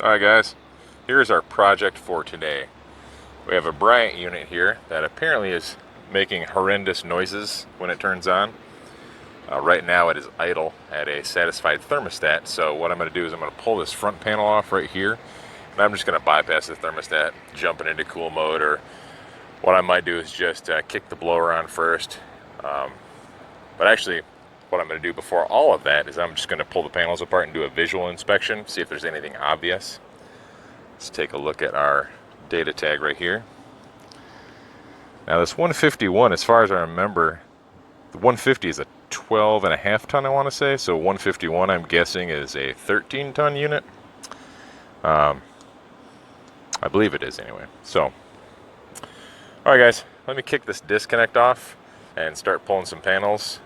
Alright guys, here's our project for today. We have a Bryant unit here that apparently is making horrendous noises when it turns on. Right now it is idle at a satisfied thermostat, so what I'm going to do is I'm going to pull this front panel off right here, and I'm just going to bypass the thermostat, jump it into cool mode, or what I might do is just kick the blower on first. But actually, what I'm going to do before all of that is I'm just going to pull the panels apart and do a visual inspection, see if there's anything obvious. Let's take a look at our data tag right here. Now this 151, as far as I remember, the 150 is a 12.5 ton, I want to say. So 151, I'm guessing, is a 13-ton unit. I believe it is anyway. So, all right, guys, let me kick this disconnect off and start pulling some panels.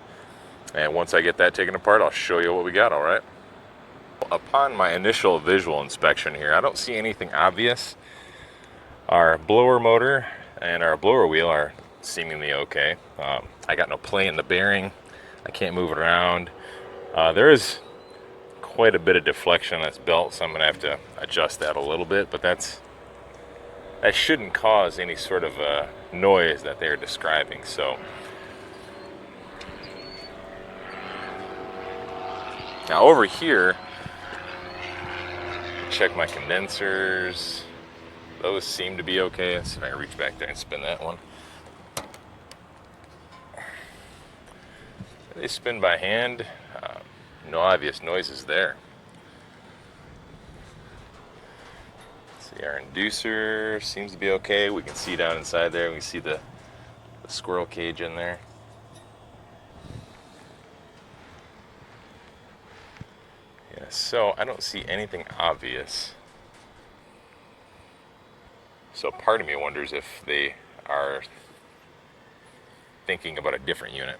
And once I get that taken apart, I'll show you what we got. All right. Upon my initial visual inspection here, I don't see anything obvious. Our blower motor and our blower wheel are seemingly okay. I got no play in the bearing. I can't move it around. There is quite a bit of deflection on this belt, so I'm going to have to adjust that a little bit, but that shouldn't cause any sort of noise that they're describing. So now over here, check my condensers. Those seem to be okay. Let's see if I can reach back there and spin that one. They spin by hand. No obvious noises there. See, our inducer seems to be okay. We can see down inside there. We can see the squirrel cage in there. Yeah, so I don't see anything obvious. So part of me wonders if they are thinking about a different unit.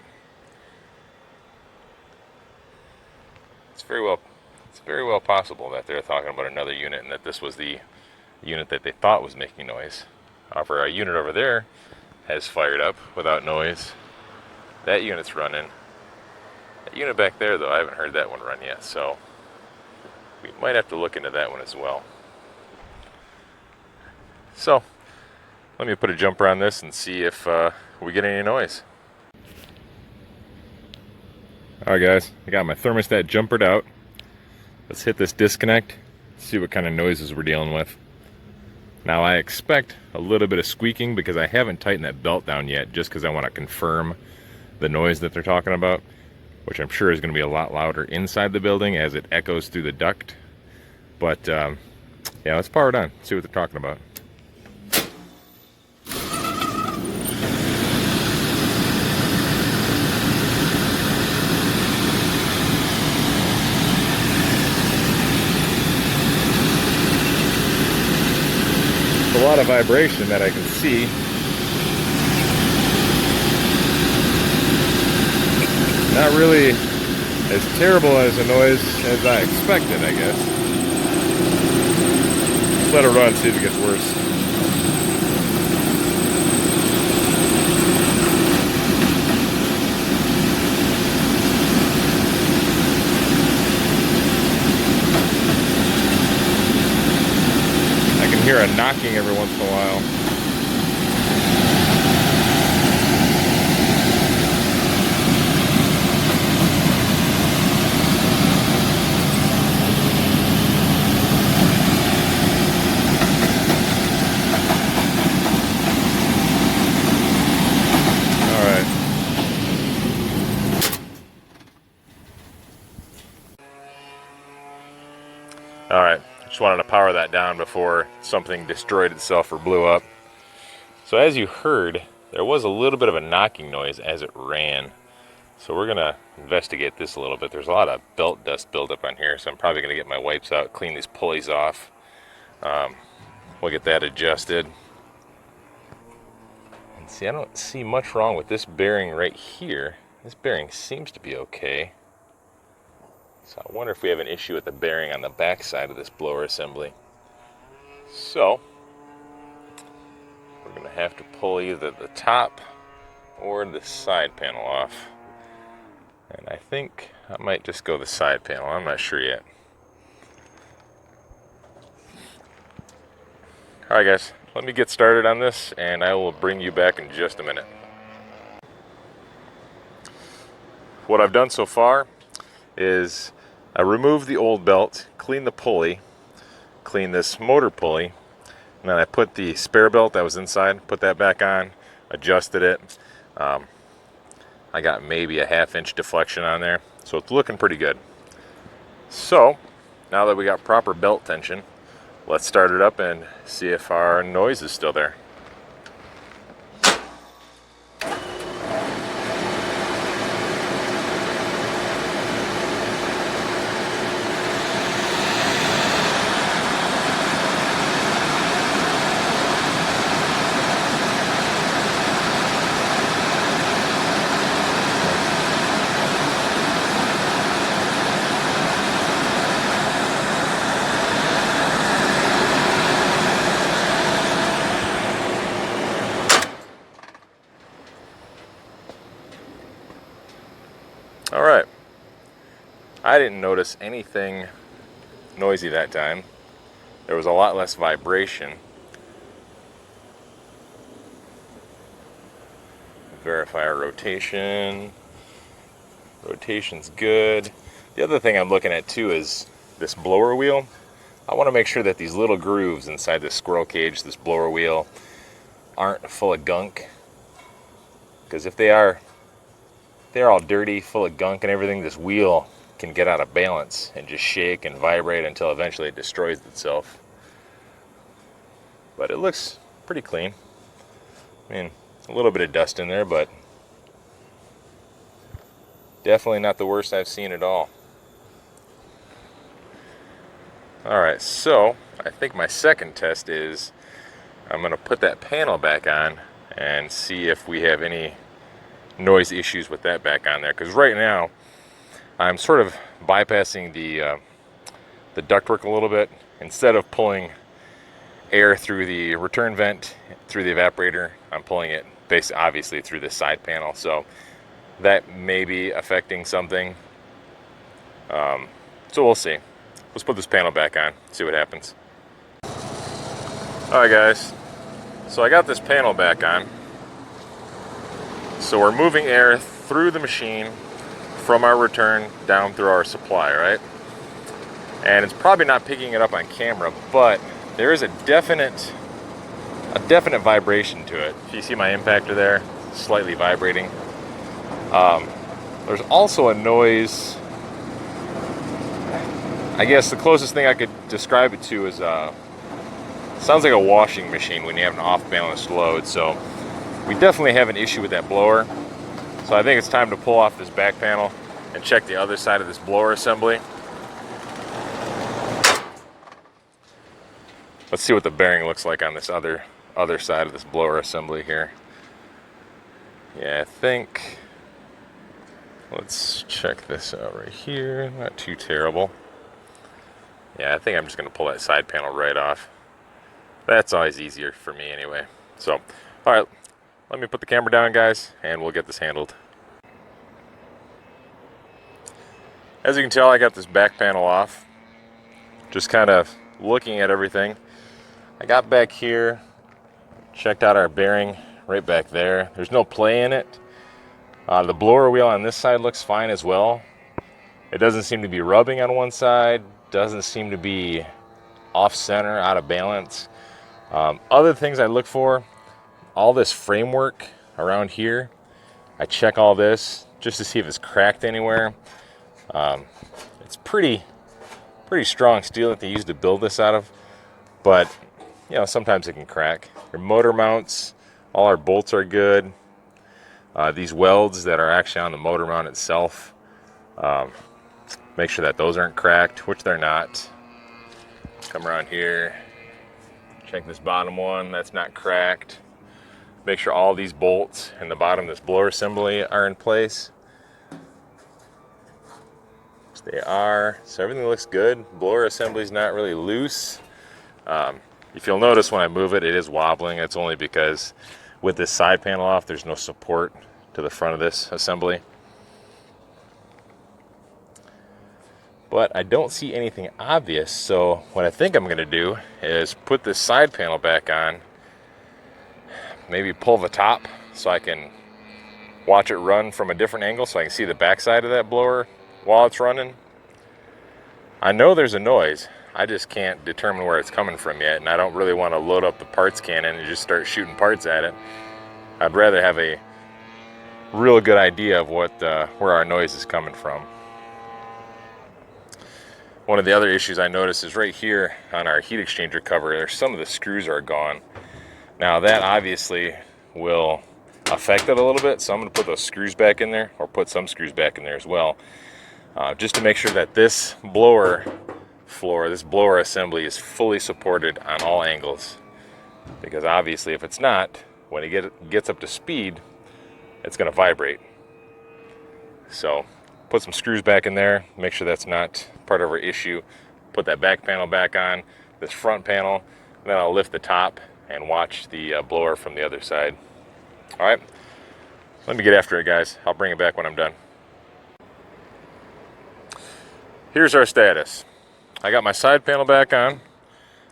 It's very well possible that they're talking about another unit and that this was the unit that they thought was making noise. However, our unit over there has fired up without noise. That unit's running. That unit back there, though, I haven't heard that one run yet, so we might have to look into that one as well. So, let me put a jumper on this and see if we get any noise. Alright guys, I got my thermostat jumpered out. Let's hit this disconnect, see what kind of noises we're dealing with. Now I expect a little bit of squeaking because I haven't tightened that belt down yet, just because I want to confirm the noise that they're talking about, which I'm sure is going to be a lot louder inside the building as it echoes through the duct. But yeah, let's power it on, see what they're talking about. A lot of vibration that I can see. Not really as terrible as a noise as I expected, I guess. Let's let it run, see if it gets worse. I can hear a knocking every once in a while. Alright, just wanted to power that down before something destroyed itself or blew up. So as you heard, there was a little bit of a knocking noise as it ran. So we're going to investigate this a little bit. There's a lot of belt dust buildup on here, so I'm probably going to get my wipes out, clean these pulleys off. We'll get that adjusted. And see, I don't see much wrong with this bearing right here. This bearing seems to be okay. So I wonder if we have an issue with the bearing on the back side of this blower assembly. So we're going to have to pull either the top or the side panel off. And I think I might just go the side panel. I'm not sure yet. Alright guys, let me get started on this and I will bring you back in just a minute. What I've done so far is I removed the old belt, cleaned the pulley, cleaned this motor pulley, and then I put the spare belt that was inside, put that back on, adjusted it. I got maybe a 1/2 inch deflection on there, so it's looking pretty good. So now that we got proper belt tension, let's start it up and see if our noise is still there. All right, I didn't notice anything noisy that time. There was a lot less vibration. Verify our rotation. Rotation's good. The other thing I'm looking at too is this blower wheel. I want to make sure that these little grooves inside this squirrel cage, this blower wheel, aren't full of gunk. Because if they're all dirty, full of gunk and everything, this wheel can get out of balance and just shake and vibrate until eventually it destroys itself. But it looks pretty clean. I mean, a little bit of dust in there, but definitely not the worst I've seen at all. Alright, so I think my second test is I'm going to put that panel back on and see if we have any noise issues with that back on there, because right now I'm sort of bypassing the ductwork a little bit. Instead of pulling air through the return vent through the evaporator, I'm pulling it basically obviously through the side panel, so that may be affecting something. So we'll see. Let's put this panel back on, see what happens. Alright guys, so I got this panel back on. So we're moving air through the machine from our return down through our supply, right? And it's probably not picking it up on camera, but there is a definite vibration to it. If you see my impactor there, slightly vibrating. There's also a noise. I guess the closest thing I could describe it to is sounds like a washing machine when you have an off-balanced load. So we definitely have an issue with that blower. So I think it's time to pull off this back panel and check the other side of this blower assembly. Let's see what the bearing looks like on this other side of this blower assembly here. Yeah, I think, let's check this out right here. Not too terrible. Yeah, I think I'm just going to pull that side panel right off. That's always easier for me anyway. So, all right, let me put the camera down, guys, and we'll get this handled. As you can tell, I got this back panel off. Just kind of looking at everything. I got back here, checked out our bearing right back there. There's no play in it. The blower wheel on this side looks fine as well. It doesn't seem to be rubbing on one side, doesn't seem to be off center, out of balance. Other things I look for, all this framework around here, I check all this just to see if it's cracked anywhere. It's pretty strong steel that they use to build this out of, but you know, sometimes it can crack. Your motor mounts, all our bolts are good. These welds that are actually on the motor mount itself, make sure that those aren't cracked, which they're not. Come around here, check this bottom one, that's not cracked. Make sure all these bolts in the bottom of this blower assembly are in place. They are, so everything looks good. Blower assembly's not really loose. If you'll notice when I move it, it is wobbling. It's only because with this side panel off, there's no support to the front of this assembly. but I don't see anything obvious. So what I think I'm going to do is put this side panel back on, maybe pull the top so I can watch it run from a different angle so I can see the backside of that blower while it's running. I know there's a noise, I just can't determine where it's coming from yet, and I don't really want to load up the parts cannon and just start shooting parts at it. I'd rather have a real good idea of where our noise is coming from. One of the other issues I noticed is right here on our heat exchanger cover, some of the screws are gone. Now that obviously will affect it a little bit, so I'm going to put those screws back in there, or put some screws back in there as well, just to make sure that this blower floor, this blower assembly is fully supported on all angles. Because obviously if it's not, when it gets up to speed, it's going to vibrate. So put some screws back in there, make sure that's not part of our issue. Put that back panel back on, this front panel, and then I'll lift the top and watch the blower from the other side. All right, let me get after it, guys. I'll bring it back when I'm done. Here's our status. I got my side panel back on.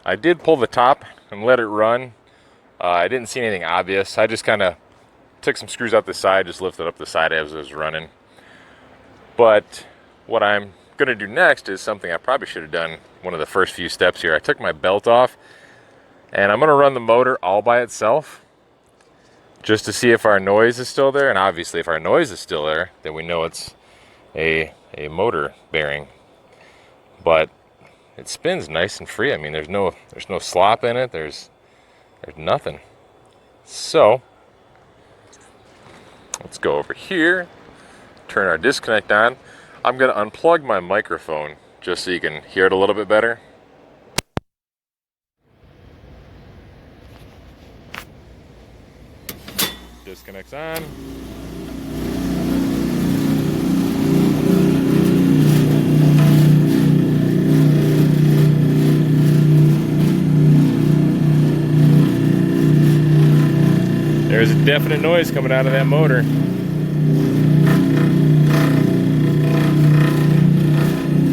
I did pull the top and let it run. I didn't see anything obvious. I just kind of took some screws out the side, just lifted up the side as it was running. But what I'm going to do next is something I probably should have done one of the first few steps here. I took my belt off, and I'm going to run the motor all by itself just to see if our noise is still there. And obviously if our noise is still there, then we know it's a motor bearing. But it spins nice and free. I mean, there's no slop in it. There's nothing. So let's go over here, turn our disconnect on. I'm going to unplug my microphone just so you can hear it a little bit better. Disconnect's on. There's a definite noise coming out of that motor.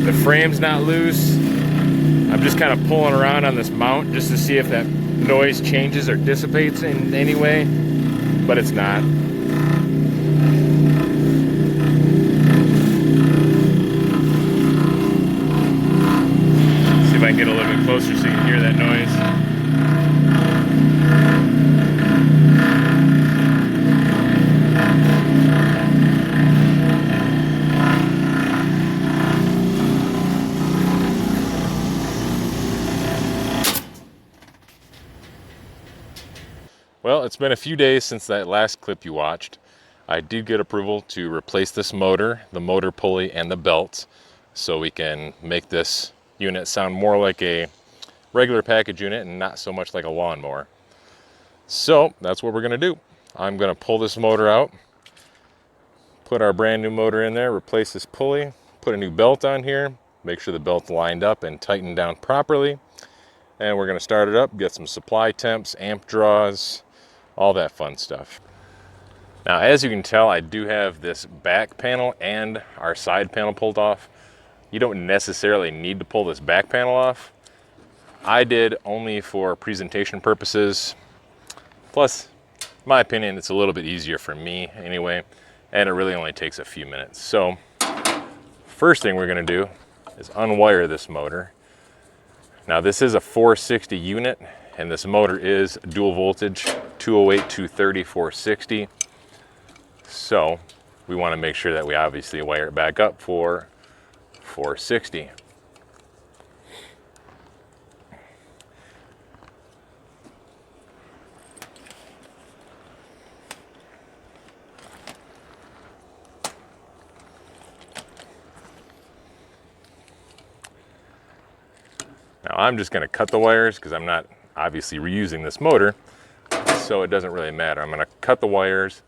The frame's not loose. I'm just kind of pulling around on this mount just to see if that noise changes or dissipates in any way, but it's not. See if I can get a little bit closer so you can hear that noise. Well, it's been a few days since that last clip you watched. I did get approval to replace this motor, the motor pulley, and the belt, so we can make this unit sound more like a regular package unit and not so much like a lawnmower. So that's what we're going to do. I'm going to pull this motor out, put our brand new motor in there, replace this pulley, put a new belt on here, make sure the belt's lined up and tightened down properly, and we're going to start it up, get some supply temps, amp draws, all that fun stuff. Now, as you can tell, I do have this back panel and our side panel pulled off. You don't necessarily need to pull this back panel off. I did only for presentation purposes. Plus, in my opinion, it's a little bit easier for me anyway, and it really only takes a few minutes. So, first thing we're going to do is unwire this motor. Now, this is a 460 unit, and this motor is dual voltage, 208, 230, 460. So we want to make sure that we obviously wire it back up for 460. Now I'm just going to cut the wires because I'm not obviously reusing this motor, so it doesn't really matter. I'm going to cut the wires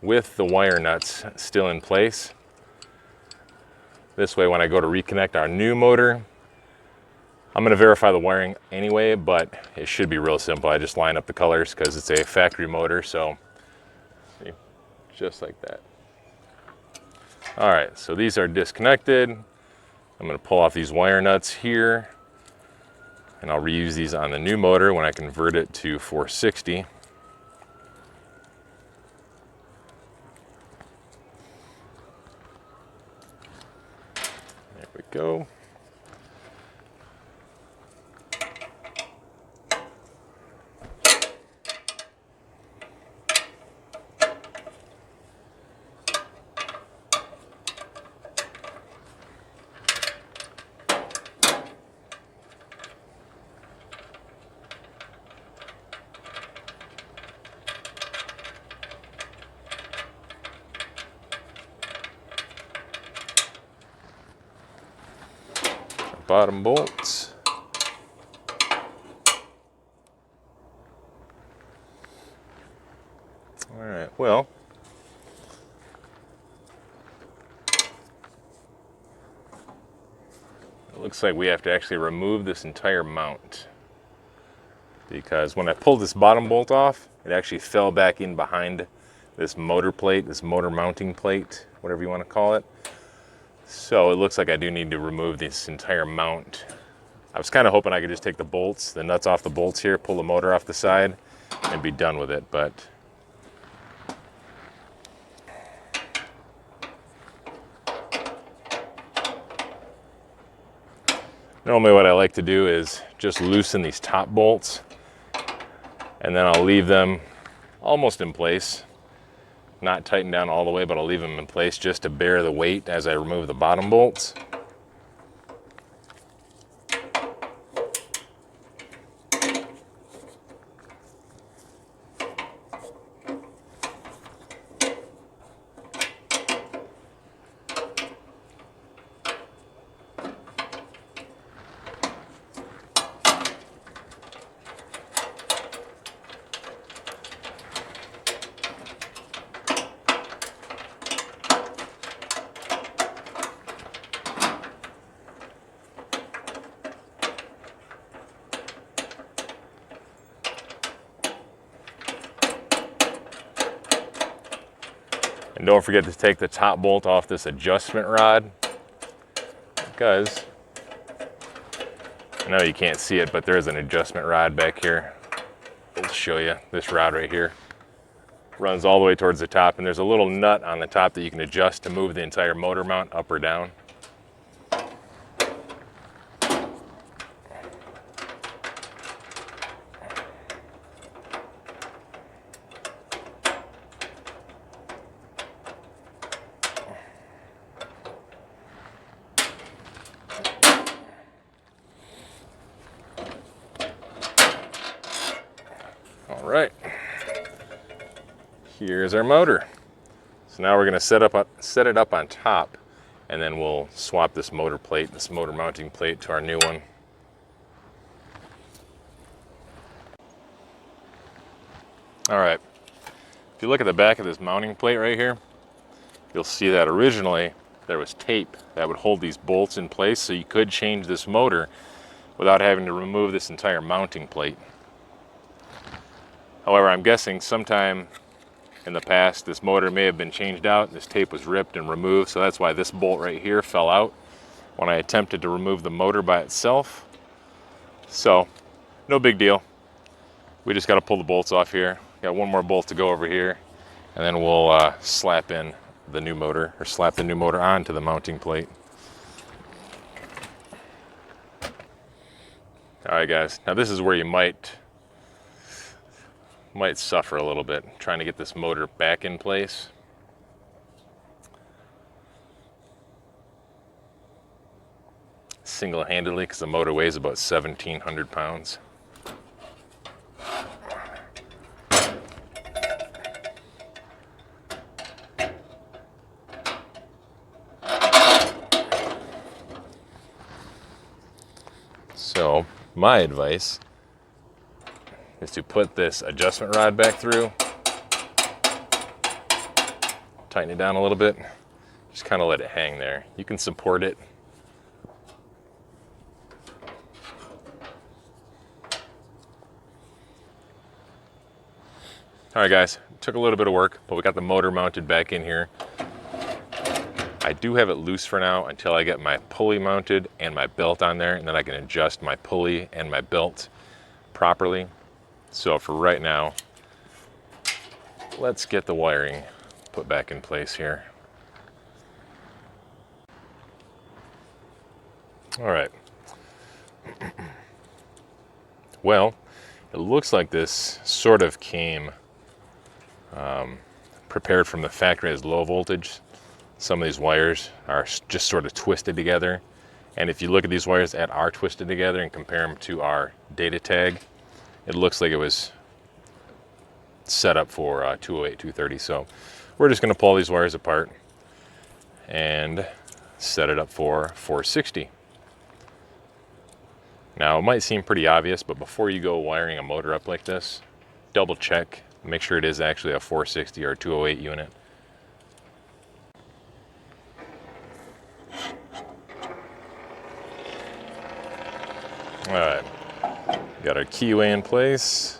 with the wire nuts still in place. This way, when I go to reconnect our new motor, I'm going to verify the wiring anyway, but it should be real simple. I just line up the colors because it's a factory motor, so see, just like that. All right, so these are disconnected. I'm going to pull off these wire nuts here, and I'll reuse these on the new motor when I convert it to 460. There we go. Bottom bolts. All right, well, it looks like we have to actually remove this entire mount, because when I pulled this bottom bolt off, it actually fell back in behind this motor plate, this motor mounting plate, whatever you want to call it. So it looks like I do need to remove this entire mount. I was kind of hoping I could just take the bolts, the nuts off the bolts here, pull the motor off the side, and be done with it, but normally what I like to do is just loosen these top bolts, and then I'll leave them almost in place. Not tighten down all the way, but I'll leave them in place just to bear the weight as I remove the bottom bolts. And don't forget to take the top bolt off this adjustment rod, because I know you can't see it, but there is an adjustment rod back here. I'll show you this rod right here. Runs all the way towards the top, and there's a little nut on the top that you can adjust to move the entire motor mount up or down. All right, here's our motor. So now we're going to set it up on top, and then we'll swap this motor plate, this motor mounting plate, to our new one. All right, if you look at the back of this mounting plate right here, you'll see that originally there was tape that would hold these bolts in place, so you could change this motor without having to remove this entire mounting plate. However, I'm guessing sometime in the past this motor may have been changed out, this tape was ripped and removed, so that's why this bolt right here fell out when I attempted to remove the motor by itself. So, no big deal. We just got to pull the bolts off here. Got one more bolt to go over here, and then we'll slap in the new motor, or slap the new motor onto the mounting plate. All right, guys, now this is where you might suffer a little bit trying to get this motor back in place. Single-handedly, because the motor weighs about 1,700 pounds. So my advice is to put this adjustment rod back through, tighten it down a little bit, just kind of let it hang there. You can support it. All right, guys, took a little bit of work, but we got the motor mounted back in here. I do have it loose for now until I get my pulley mounted and my belt on there, and then I can adjust my pulley and my belt properly. So for right now, let's get the wiring put back in place here. All right. Well, it looks like this sort of came prepared from the factory as low voltage. Some of these wires are just sort of twisted together. And if you look at these wires that are twisted together and compare them to our data tag, it looks like it was set up for 208, 230. So we're just going to pull these wires apart and set it up for 460. Now, it might seem pretty obvious, but before you go wiring a motor up like this, double check, make sure it is actually a 460 or a 208 unit. All right, got our keyway in place.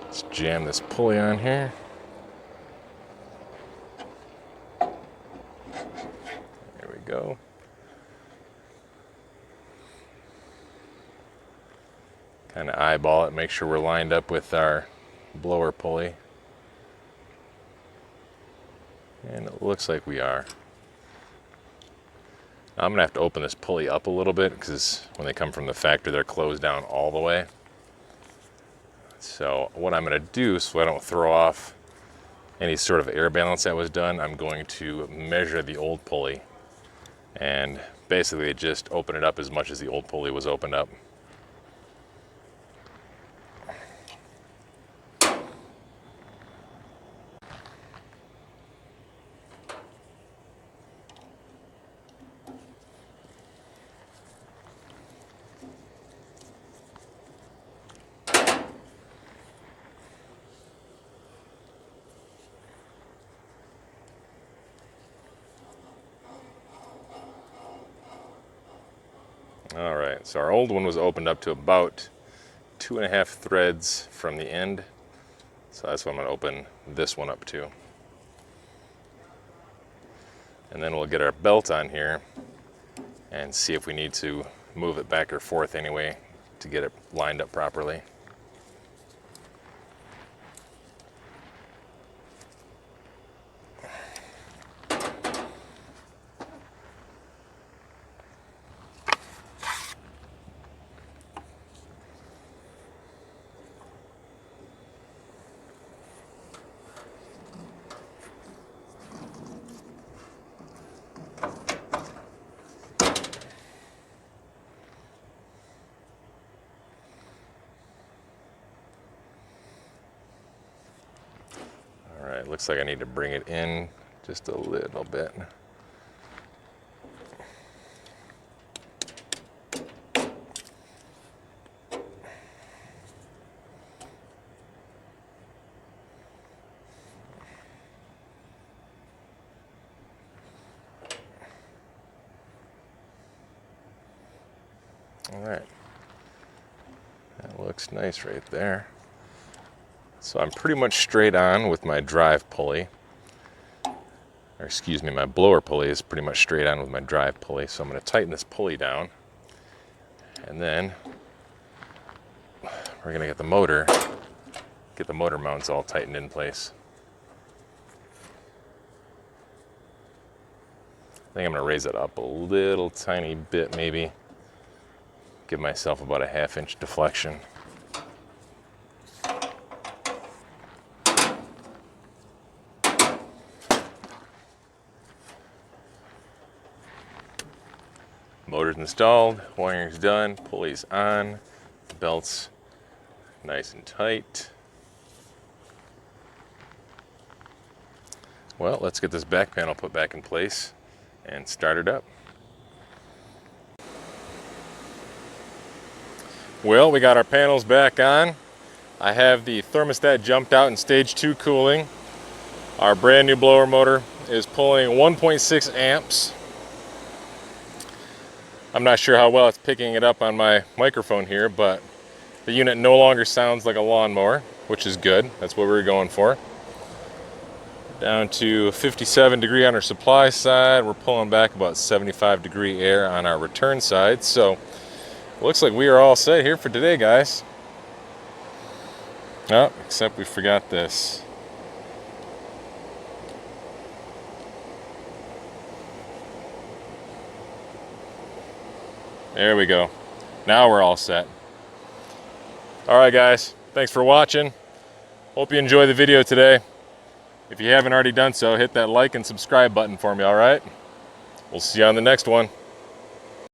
Let's jam this pulley on here. There we go. Kind of eyeball it, make sure we're lined up with our blower pulley. And it looks like we are. I'm gonna have to open this pulley up a little bit because when they come from the factory, they're closed down all the way. So what I'm gonna do, so I don't throw off any sort of air balance that was done, I'm going to measure the old pulley and basically just open it up as much as the old pulley was opened up. All right, so our old one was opened up to about 2.5 threads from the end. So that's what I'm gonna open this one up to. And then we'll get our belt on here and see if we need to move it back or forth anyway to get it lined up properly. All right, looks like I need to bring it in just a little bit. All right, that looks nice right there. So I'm pretty much straight on with my drive pulley, or excuse me, my blower pulley is pretty much straight on with my drive pulley. So I'm going to tighten this pulley down, and then we're going to get the motor mounts all tightened in place. I think I'm going to raise it up a little tiny bit, maybe give myself about a 1/2 inch deflection. Motor's installed, wiring's done, pulley's on, belt's nice and tight. Well, let's get this back panel put back in place and start it up. Well, we got our panels back on. I have the thermostat jumped out in stage 2 cooling. Our brand new blower motor is pulling 1.6 amps. I'm not sure how well it's picking it up on my microphone here, but the unit no longer sounds like a lawnmower, which is good. That's what we were going for. Down to 57 degree on our supply side. We're pulling back about 75 degree air on our return side. So looks like we are all set here for today, guys. Oh, except we forgot this. There we go. Now we're all set. All right, guys. Thanks for watching. Hope you enjoy the video today. If you haven't already done so, hit that like and subscribe button for me, all right? We'll see you on the next one.